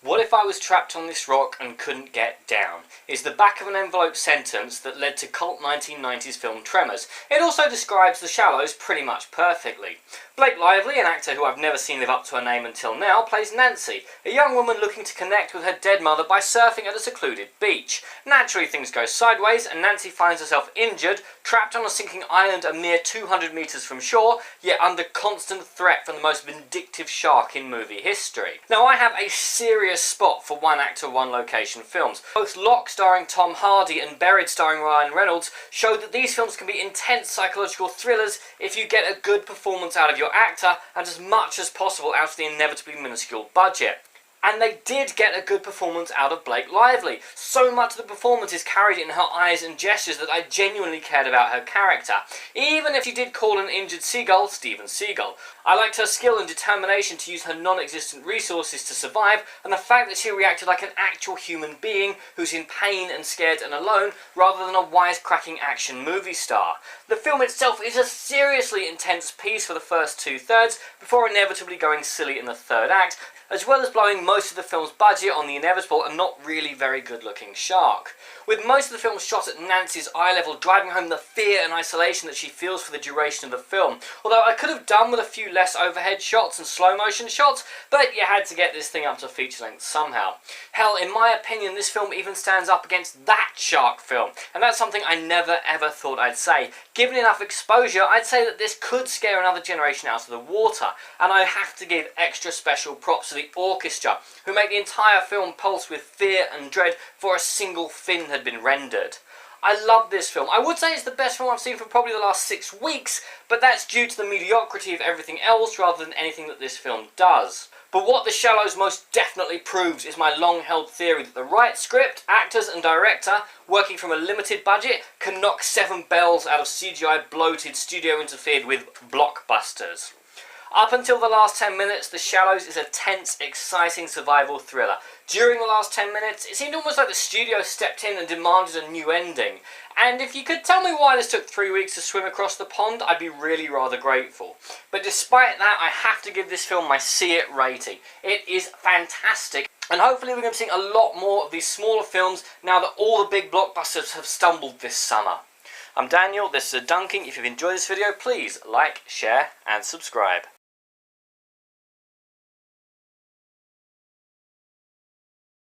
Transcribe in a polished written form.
What if I was trapped on this rock and couldn't get down? Is the back of an envelope sentence that led to cult 1990s film Tremors. It also describes The Shallows pretty much perfectly. Blake Lively, an actor who I've never seen live up to her name until now, plays Nancy, a young woman looking to connect with her dead mother by surfing at a secluded beach. Naturally, things go sideways and Nancy finds herself injured, trapped on a sinking island a mere 200 metres from shore, yet under constant threat from the most vindictive shark in movie history. Now, I have a serious spot for one actor, one location films. Both Locke starring Tom Hardy and Buried starring Ryan Reynolds show that these films can be intense psychological thrillers if you get a good performance out of your actor and as much as possible out of the inevitably minuscule budget. And they did get a good performance out of Blake Lively. So much of the performance is carried in her eyes and gestures that I genuinely cared about her character. Even if you did call an injured seagull Steven Seagal. I liked her skill and determination to use her non-existent resources to survive, and the fact that she reacted like an actual human being who's in pain and scared and alone, rather than a wisecracking action movie star. The film itself is a seriously intense piece for the first two-thirds, before inevitably going silly in the third act, as well as blowing most of the film's budget on the inevitable and not really very good looking shark. With most of the film shot at Nancy's eye level, driving home the fear and isolation that she feels for the duration of the film. Although I could have done with a few less overhead shots and slow motion shots, but you had to get this thing up to feature length somehow. Hell, in my opinion, this film even stands up against that shark film, and that's something I never ever thought I'd say. Given enough exposure, I'd say that this could scare another generation out of the water, and I have to give extra special props to the orchestra, who make the entire film pulse with fear and dread before a single fin had been rendered. I love this film. I would say it's the best film I've seen for probably the last 6 weeks, but that's due to the mediocrity of everything else rather than anything that this film does. But what The Shallows most definitely proves is my long-held theory that the right script, actors and director, working from a limited budget, can knock 7 bells out of CGI bloated studio-interfered with blockbusters. Up until the last 10 minutes, The Shallows is a tense, exciting survival thriller. During the last 10 minutes, it seemed almost like the studio stepped in and demanded a new ending. And if you could tell me why this took 3 weeks to swim across the pond, I'd be really rather grateful. But despite that, I have to give this film my see it rating. It is fantastic. And hopefully we're going to be seeing a lot more of these smaller films now that all the big blockbusters have stumbled this summer. I'm Daniel, this is Dunking. If you've enjoyed this video, please like, share and subscribe.